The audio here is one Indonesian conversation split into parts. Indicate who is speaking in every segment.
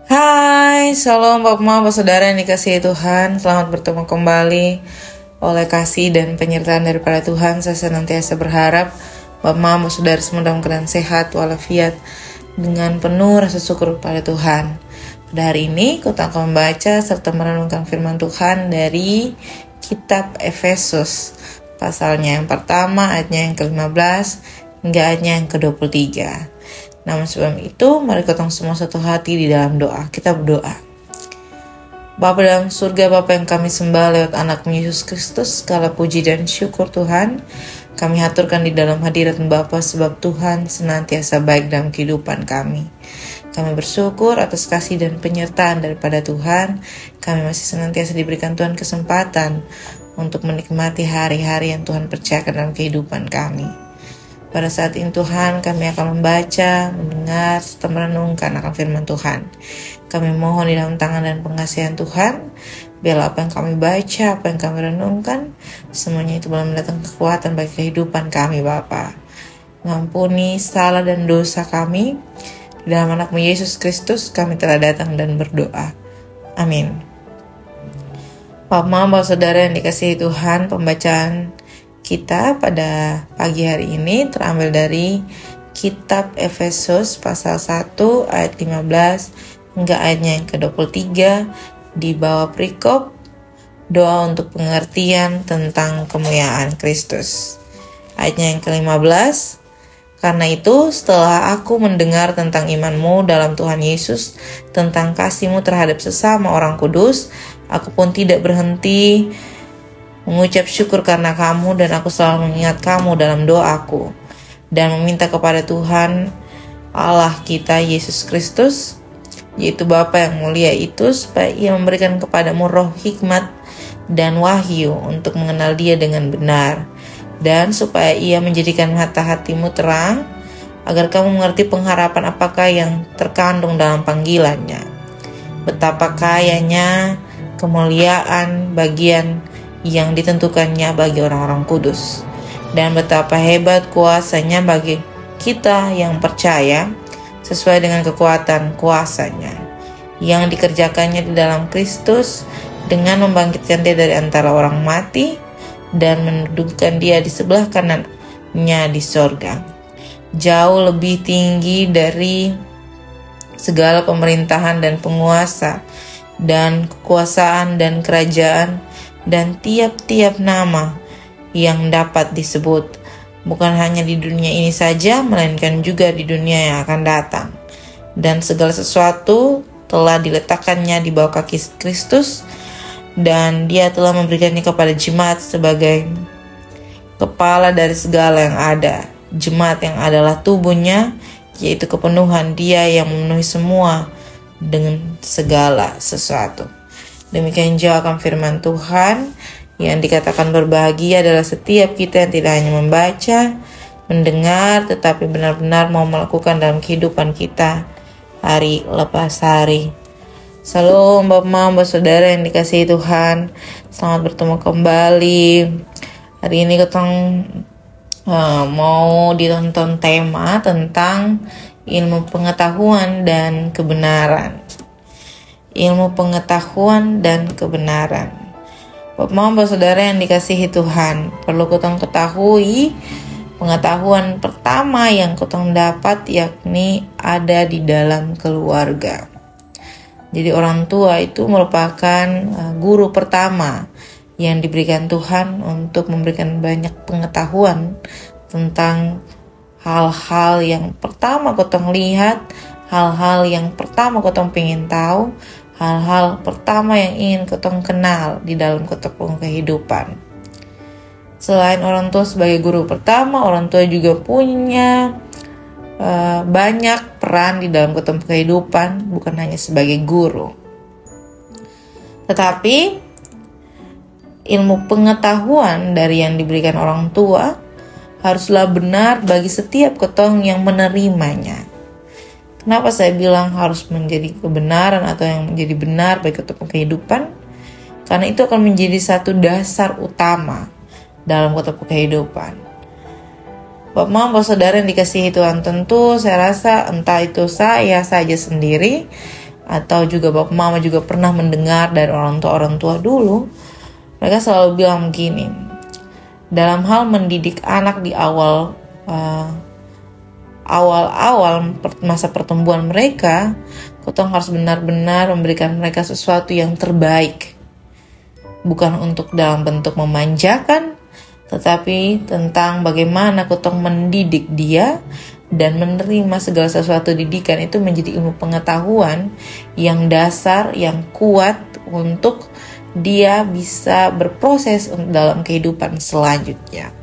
Speaker 1: Hai, Shalom Bapak Mama, Saudara yang dikasihi Tuhan. Selamat bertemu kembali oleh kasih dan penyertaan daripada Tuhan. Saya senantiasa berharap Bapak Mama, Saudara semua dalam keadaan sehat walafiat dengan penuh rasa syukur kepada Tuhan. Pada hari ini, kita akan membaca serta merenungkan firman Tuhan dari kitab Efesus. Pasalnya yang pertama, ayatnya yang ke-15 hingga ayatnya yang ke-23. Namun sebelum itu, mari kita semua satu hati di dalam doa. Kita berdoa. Bapa dalam surga, Bapa yang kami sembah lewat anak-Mu Yesus Kristus, segala puji dan syukur Tuhan, kami haturkan di dalam hadirat Bapa sebab Tuhan senantiasa baik dalam kehidupan kami. Kami bersyukur atas kasih dan penyertaan daripada Tuhan. Kami masih senantiasa diberikan Tuhan kesempatan untuk menikmati hari-hari yang Tuhan percayakan dalam kehidupan kami. Pada saat ini Tuhan, kami akan membaca, mendengar, serta merenungkan akan firman Tuhan. Kami mohon di dalam tangan dan pengasihan Tuhan, biarlah apa yang kami baca, apa yang kami renungkan, semuanya itu boleh mendatangkan kekuatan bagi kehidupan kami Bapa. Mengampuni salah dan dosa kami. Di dalam anak-Mu Yesus Kristus kami telah datang dan berdoa. Amin. Bapak, Saudara yang dikasihi Tuhan, pembacaan kita pada pagi hari ini terambil dari kitab Efesus pasal 1 ayat 15 hingga ayatnya yang ke-23 di bawah perikop doa untuk pengertian tentang kemuliaan Kristus. Ayatnya yang ke-15, karena itu setelah aku mendengar tentang imanmu dalam Tuhan Yesus, tentang kasihmu terhadap sesama orang kudus, aku pun tidak berhenti mengucap syukur karena kamu, dan aku selalu mengingat kamu dalam doaku dan meminta kepada Tuhan Allah kita Yesus Kristus, yaitu Bapa yang mulia itu, supaya Ia memberikan kepadamu roh hikmat dan wahyu untuk mengenal Dia dengan benar, dan supaya Ia menjadikan mata hatimu terang agar kamu mengerti pengharapan apakah yang terkandung dalam panggilannya, betapa kayanya kemuliaan bagian yang ditentukannya bagi orang-orang kudus, dan betapa hebat kuasanya bagi kita yang percaya sesuai dengan kekuatan kuasanya yang dikerjakannya di dalam Kristus dengan membangkitkan Dia dari antara orang mati dan mendudukkan Dia di sebelah kanannya di sorga, jauh lebih tinggi dari segala pemerintahan dan penguasa dan kekuasaan dan kerajaan dan tiap-tiap nama yang dapat disebut, bukan hanya di dunia ini saja, melainkan juga di dunia yang akan datang. Dan segala sesuatu telah diletakkannya di bawah kaki Kristus, dan Dia telah memberikannya kepada jemaat sebagai kepala dari segala yang ada. Jemaat yang adalah tubuhnya, yaitu kepenuhan Dia yang memenuhi semua dengan segala sesuatu. Demikian jauh akan firman Tuhan. Yang dikatakan berbahagia adalah setiap kita yang tidak hanya membaca, mendengar, tetapi benar-benar mau melakukan dalam kehidupan kita hari lepas hari. Salam Bapak, Saudara yang dikasihi Tuhan. Selamat bertemu kembali. Hari ini kita mau ditonton tema tentang ilmu pengetahuan dan kebenaran. Ilmu pengetahuan dan kebenaran. Bapak, Saudara yang dikasihi Tuhan, perlu kita ketahui pengetahuan pertama yang kita dapat yakni ada di dalam keluarga. Jadi orang tua itu merupakan guru pertama yang diberikan Tuhan untuk memberikan banyak pengetahuan tentang hal-hal yang pertama kita lihat, hal-hal yang pertama kita ingin tahu, hal-hal pertama yang ingin kita kenal di dalam kita kehidupan. Selain orang tua sebagai guru pertama, orang tua juga punya banyak peran di dalam kita kehidupan, bukan hanya sebagai guru. Tetapi ilmu pengetahuan dari yang diberikan orang tua haruslah benar bagi setiap ketong yang menerimanya. Kenapa saya bilang harus menjadi kebenaran atau yang menjadi benar bagi kehidupan? Karena itu akan menjadi satu dasar utama dalam kehidupan. Bapak, Saudara yang dikasihi Tuhan, tentu saya rasa entah itu saya saja sendiri atau juga bapak mama juga pernah mendengar dari orang tua dulu, mereka selalu bilang begini, dalam hal mendidik anak di awal masa pertumbuhan mereka, kita harus benar-benar memberikan mereka sesuatu yang terbaik, bukan untuk dalam bentuk memanjakan, tetapi tentang bagaimana kita mendidik dia dan menerima segala sesuatu didikan itu menjadi ilmu pengetahuan yang dasar, yang kuat untuk dia bisa berproses dalam kehidupan selanjutnya.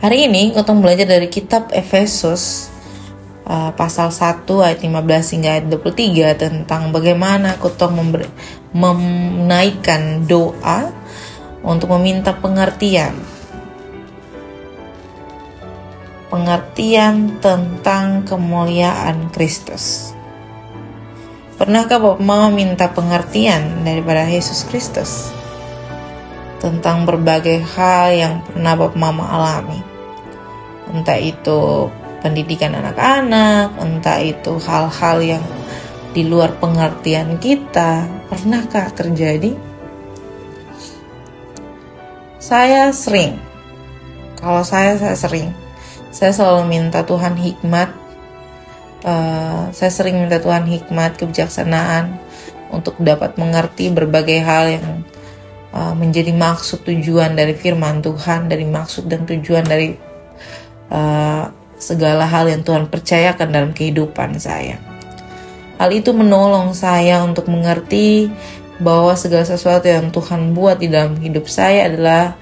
Speaker 1: Hari ini kita belajar dari kitab Efesus pasal 1 ayat 15 hingga ayat 23 tentang bagaimana kita menaikkan doa untuk meminta pengertian tentang kemuliaan Kristus. Pernahkah Bapak Mama minta pengertian daripada Yesus Kristus tentang berbagai hal yang pernah Bapak Mama alami? Entah itu pendidikan anak-anak, entah itu hal-hal yang di luar pengertian kita, pernahkah terjadi? Saya sering. Saya selalu minta Tuhan hikmat. Saya sering minta Tuhan hikmat, kebijaksanaan untuk dapat mengerti berbagai hal yang menjadi maksud tujuan dari firman Tuhan, dari maksud dan tujuan dari segala hal yang Tuhan percayakan dalam kehidupan saya. Hal itu menolong saya untuk mengerti bahwa segala sesuatu yang Tuhan buat di dalam hidup saya adalah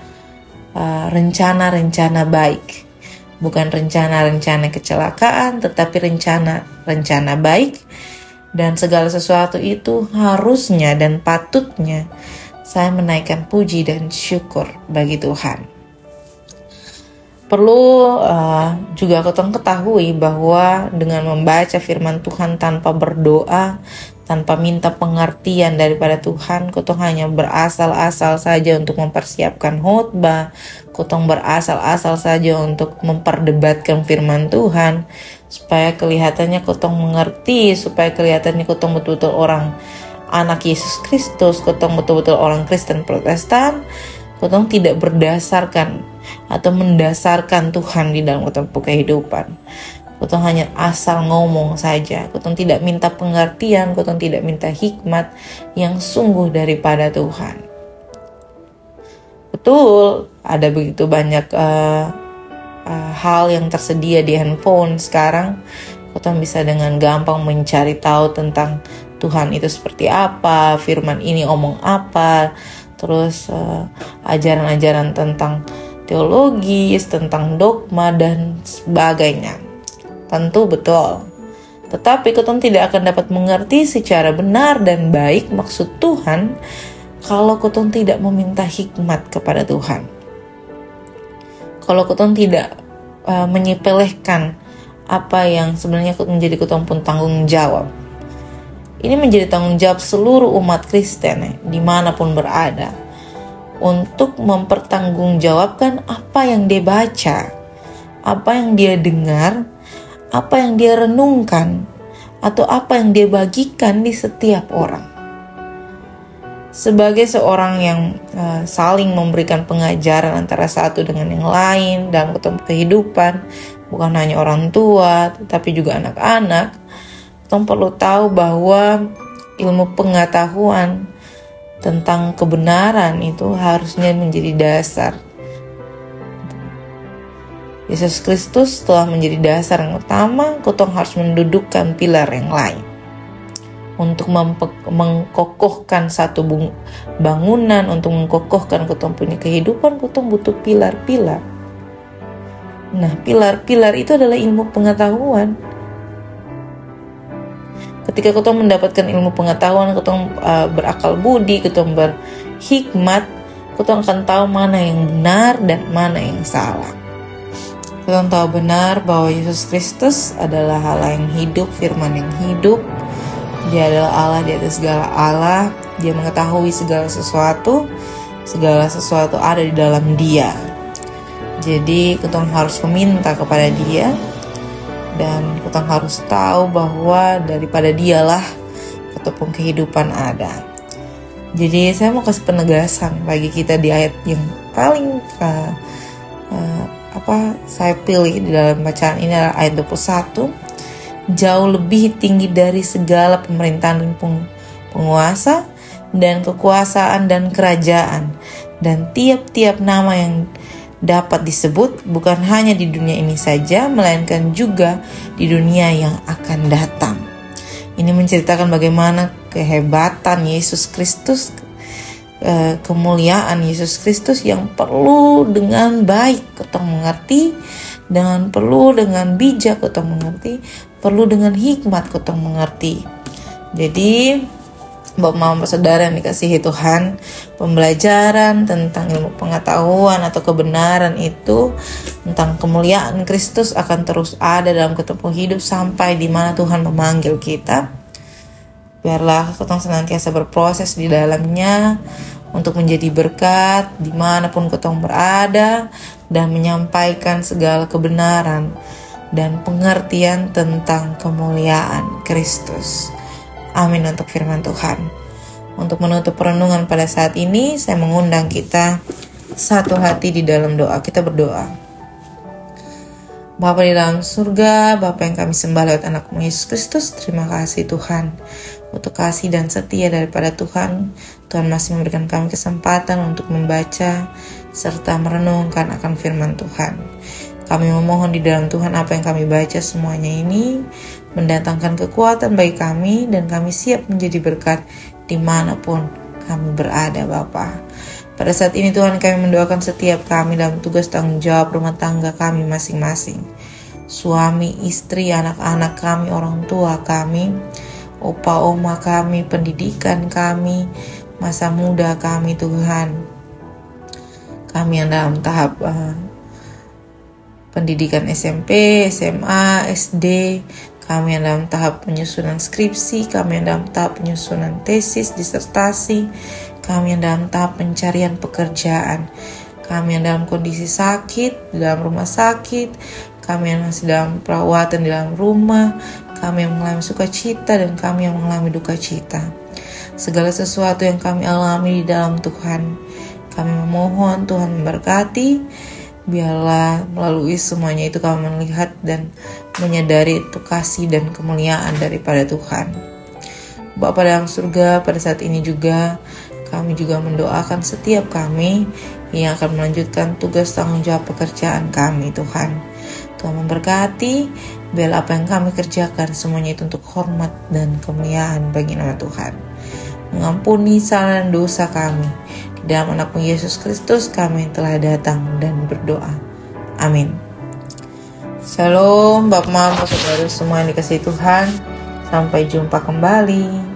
Speaker 1: rencana-rencana baik. Bukan rencana-rencana kecelakaan, tetapi rencana baik. Dan segala sesuatu itu harusnya dan patutnya saya menaikkan puji dan syukur bagi Tuhan. Perlu juga kita ketahui bahwa dengan membaca firman Tuhan tanpa berdoa, tanpa minta pengertian daripada Tuhan, kita hanya berasal-asal saja untuk mempersiapkan khotbah, kita berasal-asal saja untuk memperdebatkan firman Tuhan, supaya kelihatannya kita mengerti, supaya kelihatannya kita betul-betul orang anak Yesus Kristus, kita betul-betul orang Kristen Protestan, kita tidak berdasarkan atau mendasarkan Tuhan di dalam kehidupan. Kita hanya asal ngomong saja. Kita tidak minta pengertian, kita tidak minta hikmat yang sungguh daripada Tuhan. Betul, ada begitu banyak hal yang tersedia di handphone sekarang. Kita bisa dengan gampang mencari tahu tentang Tuhan itu seperti apa, firman ini omong apa, terus ajaran-ajaran tentang teologis, tentang dogma dan sebagainya. Tentu betul. Tetapi kita tidak akan dapat mengerti secara benar dan baik maksud Tuhan kalau kita tidak meminta hikmat kepada Tuhan. Kalau kita tidak menyepelekan apa yang sebenarnya menjadi kita pun tanggung jawab. Ini menjadi tanggung jawab seluruh umat Kristen dimanapun berada, untuk mempertanggungjawabkan apa yang dia baca, apa yang dia dengar, apa yang dia renungkan, atau apa yang dia bagikan di setiap orang. Sebagai seorang yang saling memberikan pengajaran antara satu dengan yang lain dalam kehidupan, bukan hanya orang tua, tetapi juga anak-anak, kita perlu tahu bahwa ilmu pengetahuan tentang kebenaran itu harusnya menjadi dasar. Yesus Kristus telah menjadi dasar yang utama, kita harus mendudukkan pilar yang lain. Untuk mengkokohkan satu bangunan, untuk mengkokohkan kita punya kehidupan, kita butuh pilar-pilar. Nah, pilar-pilar itu adalah ilmu pengetahuan. Ketika kita mendapatkan ilmu pengetahuan, kita berakal budi, kita berhikmat, kita akan tahu mana yang benar dan mana yang salah. Kita tahu benar bahwa Yesus Kristus adalah Allah yang hidup, firman yang hidup. Dia adalah Allah di atas segala Allah. Dia mengetahui segala sesuatu ada di dalam Dia. Jadi kita harus meminta kepada Dia Dan kita harus tahu bahwa daripada Dialah ataupun kehidupan ada. Jadi saya mau kasih penegasan bagi kita di ayat yang paling saya pilih di dalam bacaan ini adalah ayat 21. Jauh lebih tinggi dari segala pemerintahan dan penguasa dan kekuasaan dan kerajaan dan tiap-tiap nama yang dapat disebut, bukan hanya di dunia ini saja, melainkan juga di dunia yang akan datang. Ini menceritakan bagaimana kehebatan Yesus Kristus, kemuliaan Yesus Kristus yang perlu dengan baik kita mengerti, dengan perlu dengan bijak kita mengerti, perlu dengan hikmat kita mengerti. Jadi Bapak Mama Saudara yang dikasihi Tuhan, pembelajaran tentang ilmu pengetahuan atau kebenaran itu tentang kemuliaan Kristus akan terus ada dalam ketemu hidup sampai di mana Tuhan memanggil kita. Biarlah kita senantiasa berproses di dalamnya untuk menjadi berkat dimanapun kita berada dan menyampaikan segala kebenaran dan pengertian tentang kemuliaan Kristus. Amin untuk firman Tuhan. Untuk menutup perenungan pada saat ini, saya mengundang kita satu hati di dalam doa. Kita berdoa. Bapa di dalam surga, Bapa yang kami sembah lewat anak-Mu Yesus Kristus, terima kasih Tuhan untuk kasih dan setia daripada Tuhan. Tuhan masih memberikan kami kesempatan untuk membaca serta merenungkan akan firman Tuhan. Kami memohon di dalam Tuhan apa yang kami baca semuanya ini mendatangkan kekuatan bagi kami dan kami siap menjadi berkat dimanapun kami berada Bapa. Pada saat ini Tuhan kami mendoakan setiap kami dalam tugas tanggung jawab rumah tangga kami masing-masing. Suami, istri, anak-anak kami, orang tua kami, opa, oma kami, pendidikan kami, masa muda kami Tuhan. Kami yang dalam tahap pendidikan SMP, SMA, SD, kami yang dalam tahap penyusunan skripsi, kami yang dalam tahap penyusunan tesis, disertasi, kami yang dalam tahap pencarian pekerjaan, kami yang dalam kondisi sakit, di dalam rumah sakit, kami yang masih dalam perawatan di dalam rumah, kami yang mengalami sukacita dan kami yang mengalami duka cita. Segala sesuatu yang kami alami di dalam Tuhan, kami memohon Tuhan memberkati. Biarlah melalui semuanya itu kami melihat dan menyadari itu kasih dan kemuliaan daripada Tuhan. Bapa dalam surga, pada saat ini juga kami juga mendoakan setiap kami yang akan melanjutkan tugas tanggung jawab pekerjaan kami Tuhan. Tuhan memberkati, biar apa yang kami kerjakan semuanya itu untuk hormat dan kemuliaan bagi nama Tuhan. Mengampuni salah dan dosa kami. Di dalam anak-Mu Yesus Kristus kami telah datang dan berdoa. Amin. Shalom Bapak Mama Saudara semua yang dikasihi Tuhan. Sampai jumpa kembali.